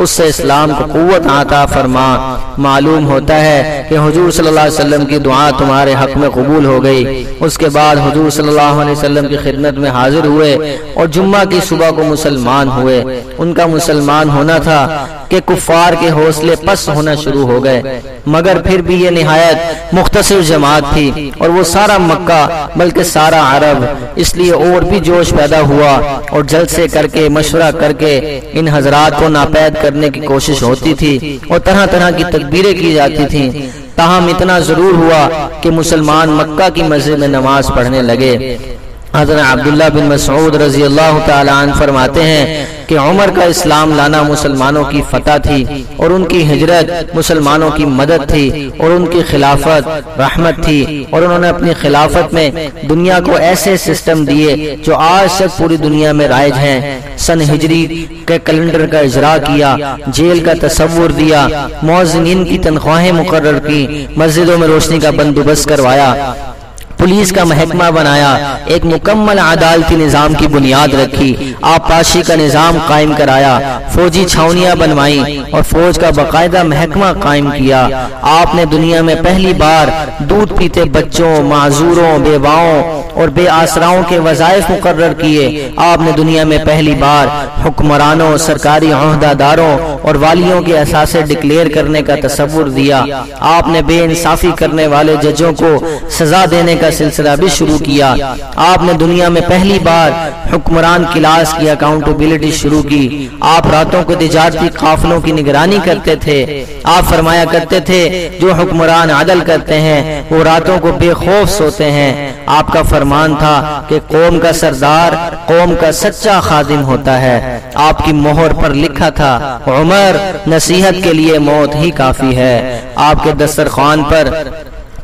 اس سے اسلام کو قوت عطا فرما۔ معلوم ہوتا ہے کہ حضور صلی اللہ علیہ وسلم کی دعا تمہارے حق میں قبول ہو گئی۔ اس کے بعد حضور صلی اللہ علیہ وسلم کی خدمت میں حاضر ہوئے اور جمعہ کی صبح کو مسلمان ہوئے۔ ان کا مسلمان ہونا تھا کہ کفار کے حوصلے پست ہونا شروع ہو گئے، مگر پھر بھی یہ نہایت مختصر جماعت تھی اور وہ سارا مکہ بلکہ سارا عرب، اس لیے اور بھی جوش پیدا ہوا اور جلسے کر کے مشورہ کر کے ان حضرات کو ناپید کرنے کی کوشش ہوتی تھی اور طرح طرح کی تدبیریں کی جاتی تھیں۔ تاہم اتنا ضرور ہوا کہ مسلمان مکہ کی مسجد میں نماز پڑھنے لگے۔ حضرت عبداللہ بن مسعود رضی اللہ تعالی عنہ فرماتے ہیں کہ عمر کا اسلام لانا مسلمانوں کی فتح تھی اور ان کی ہجرت مسلمانوں کی مدد تھی اور ان کی خلافت رحمت تھی، اور انہوں نے اپنی خلافت میں دنیا کو ایسے سسٹم دیے جو آج تک پوری دنیا میں رائج ہیں۔ سن ہجری کے کیلنڈر کا اجرا کیا، جیل کا تصور دیا، مؤذنین کی تنخواہیں مقرر کی، مسجدوں میں روشنی کا بندوبست کروایا، پولیس کا محکمہ بنایا، ایک مکمل عدالتی نظام کی بنیاد رکھی، آبپاشی کا نظام قائم کرایا، فوجی چھاونیاں بنوائیں اور فوج کا باقاعدہ محکمہ قائم کیا۔ آپ نے دنیا میں پہلی بار دودھ پیتے بچوں، معذوروں، بیواؤں اور بے آسراؤں کے وظائف مقرر کیے۔ آپ نے دنیا میں پہلی بار حکمرانوں، سرکاری عہدہ داروں اور والیوں کے اثاثے ڈکلیئر کرنے کا تصور دیا۔ آپ نے بے انصافی کرنے والے ججوں کو سزا دینے کا سلسلہ بھی شروع کیا۔ آپ نے دنیا میں پہلی بار حکمران کلاس کی اکاؤنٹیبلٹی شروع کی۔ آپ راتوں کو تجارتی قافلوں کی نگرانی کرتے تھے۔ آپ فرمایا کرتے تھے جو حکمران عدل کرتے ہیں وہ راتوں کو بے خوف سوتے ہیں۔ آپ کا فرمان تھا کہ قوم کا سردار قوم کا سچا خادم ہوتا ہے۔ آپ کی مہر پر لکھا تھا عمر نصیحت کے لیے موت ہی کافی ہے۔ آپ کے دسترخوان پر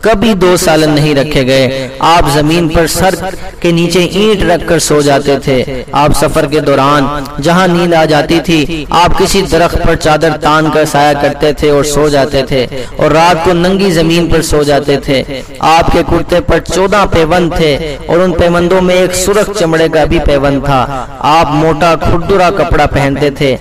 کبھی 2 سالن نہیں رکھے گئے۔ آپ زمین پر سر کے نیچے اینٹ رکھ کر سو جاتے تھے۔ آپ سفر کے دوران جہاں نیند آ جاتی تھی آپ کسی درخت پر چادر تان کر سایہ کرتے تھے اور سو جاتے تھے، اور رات کو ننگی زمین پر سو جاتے تھے۔ آپ کے کرتے پر 14 پیوند تھے اور ان پیوندوں میں ایک سرخ چمڑے کا بھی پیوند تھا۔ آپ موٹا کھردرا کپڑا پہنتے تھے۔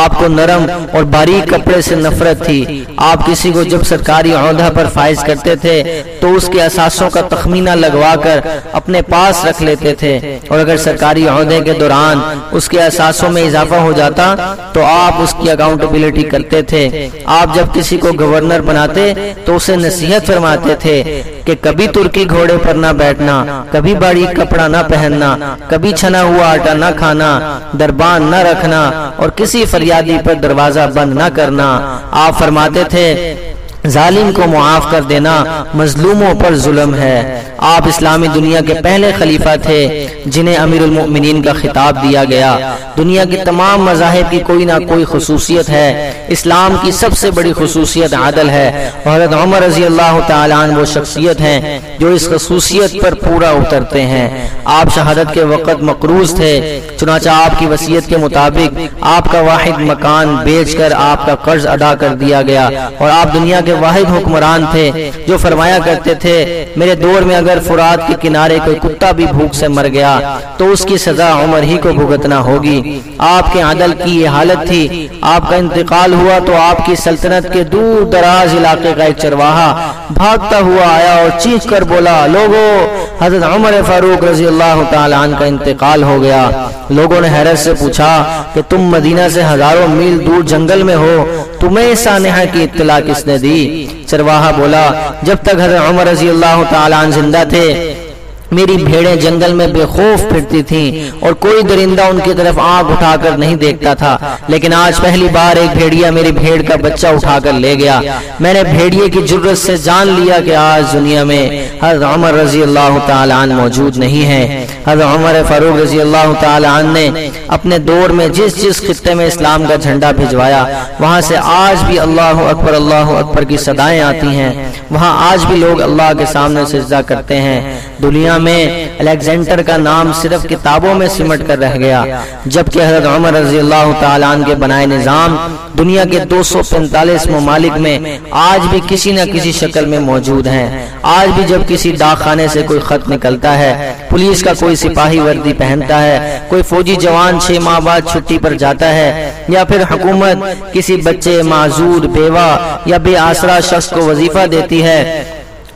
آپ کو نرم اور باریک کپڑے سے نفرت تھی۔ آپ کسی کو جب سرکاری عہدہ پر فائز کرتے تھے تو اس کے اثاثوں کا تخمینہ لگوا کر اپنے پاس رکھ لیتے تھے، اور اگر سرکاری عہدے کے دوران اس کے اثاثوں میں اضافہ ہو جاتا تو آپ اس کی اکاؤنٹیبلٹی کرتے تھے۔ آپ جب کسی کو گورنر بناتے تو اسے نصیحت فرماتے تھے کہ کبھی ترکی گھوڑے پر نہ بیٹھنا، کبھی باریک کپڑا نہ پہننا، کبھی چھنا ہوا آٹا نہ کھانا، دربان نہ رکھنا اور کسی فریادی پر دروازہ بند نہ کرنا۔ آپ فرماتے تھے ظالم کو معاف کر دینا مظلوموں پر ظلم ہے۔ آپ اسلامی دنیا کے پہلے خلیفہ تھے جنہیں امیر المؤمنین کا خطاب دیا گیا۔ دنیا کی تمام مذاہب کی کوئی نہ کوئی خصوصیت ہے، اسلام کی سب سے بڑی خصوصیت عدل ہے، اور حضرت عمر رضی اللہ تعالیٰ عنہ وہ شخصیت ہیں جو اس خصوصیت پر پورا اترتے ہیں۔ آپ شہادت کے وقت مقروض تھے، چنانچہ آپ کی وصیت کے مطابق آپ کا واحد مکان بیچ کر آپ کا قرض ادا کر دیا گیا، اور آپ دنیا کے واحد حکمران تھے جو فرمایا کرتے تھے میرے دور میں اگر فرات کے کنارے کوئی کتا بھی بھوک سے مر گیا تو اس کی سزا عمر ہی کو بھگتنا ہوگی۔ آپ کے عدل کی یہ حالت تھی۔ آپ کا انتقال ہوا تو آپ کی سلطنت کے دور دراز علاقے کا ایک چرواہا بھاگتا ہوا آیا اور چیخ کر بولا لوگو حضرت عمر فاروق رضی اللہ تعالی عنہ کا انتقال ہو گیا۔ لوگوں نے حیرت سے پوچھا کہ تم مدینہ سے ہزاروں میل دور جنگل میں ہو، تمہیں سانحہ کی اطلاع کس نے دی؟ چرواہا بولا جب تک حضرت عمر رضی اللہ تعالی عنہ زندہ تھے میری بھیڑیں جنگل میں بے خوف پھرتی تھیں اور کوئی درندہ ان کی طرف آنکھ اٹھا کر نہیں دیکھتا تھا، لیکن آج پہلی بار ایک بھیڑیا میری بھیڑ کا بچہ اٹھا کر لے گیا۔ میں نے بھیڑیے کی جرت سے جان لیا کہ آج دنیا میں حضرت عمر رضی اللہ تعالی عنہ موجود نہیں ہے۔ حضرت عمر فاروق رضی اللہ تعالی عنہ نے اپنے دور میں جس خطے میں اسلام کا جھنڈا بھجوایا وہاں سے آج بھی اللہ اکبر کی صدائیں آتی ہیں، وہاں آج بھی لوگ اللہ کے سامنے سجدہ کرتے ہیں۔ دنیا میں الیگزینڈر کا نام صرف کتابوں میں سمٹ کر رہ گیا، جبکہ حضرت عمر رضی اللہ تعالیٰ عنہ کے بنائے نظام دنیا کے 245 ممالک میں آج بھی کسی نہ کسی شکل میں موجود ہیں۔ آج بھی جب کسی ڈاک خانے سے کوئی خط نکلتا ہے، پولیس کا کوئی سپاہی وردی پہنتا ہے، کوئی فوجی جوان 6 ماہ بعد چھٹی پر جاتا ہے، یا پھر حکومت کسی بچے، معذور، بیوہ یا بے آسرا شخص کو وظیفہ دیتی ہے،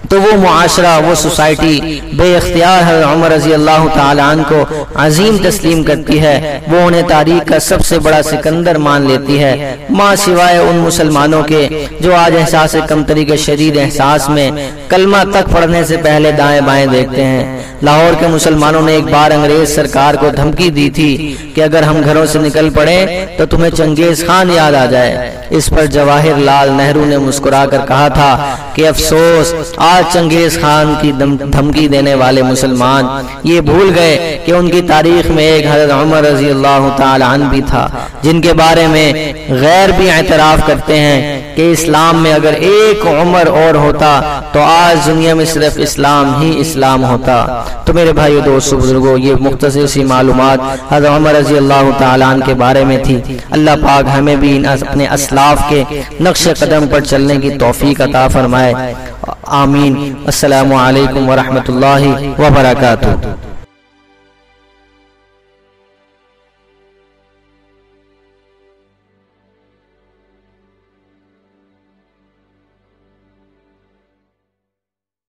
تو وہ معاشرہ، وہ سوسائٹی بے اختیار حضرت عمر رضی اللہ تعالیٰ عنہ کو عظیم تسلیم کرتی ہے۔ وہ انہیں تاریخ کا سب سے بڑا سکندر مان لیتی ہے، ماں سوائے ان مسلمانوں کے جو آج احساس کمتری کے شدید احساس میں کلمہ تک پڑھنے سے پہلے دائیں بائیں دیکھتے ہیں۔ لاہور کے مسلمانوں نے ایک بار انگریز سرکار کو دھمکی دی تھی کہ اگر ہم گھروں سے نکل پڑے تو تمہیں چنگیز خان یاد آ جائے۔ اس پر جواہر لال نہرو نے مسکرا کر کہا تھا کہ افسوس، آج چنگیز خان کی دھمکی دینے والے مسلمان یہ بھول گئے کہ ان کی تاریخ میں ایک حضرت عمر رضی اللہ تعالی عنہ بھی تھا، جن کے بارے میں غیر بھی اعتراف کرتے ہیں کہ اسلام میں اگر ایک عمر اور ہوتا تو آج دنیا میں صرف اسلام ہی اسلام ہوتا۔ تو میرے بھائیو، دوستو، بزرگوں، یہ مختصر سی معلومات حضرت عمر رضی اللہ تعالیٰ عنہ کے بارے میں تھی۔ اللہ پاک ہمیں بھی اپنے اسلاف کے نقش قدم پر چلنے کی توفیق عطا فرمائے، آمین۔ السلام علیکم ورحمۃ اللہ وبرکاتہ۔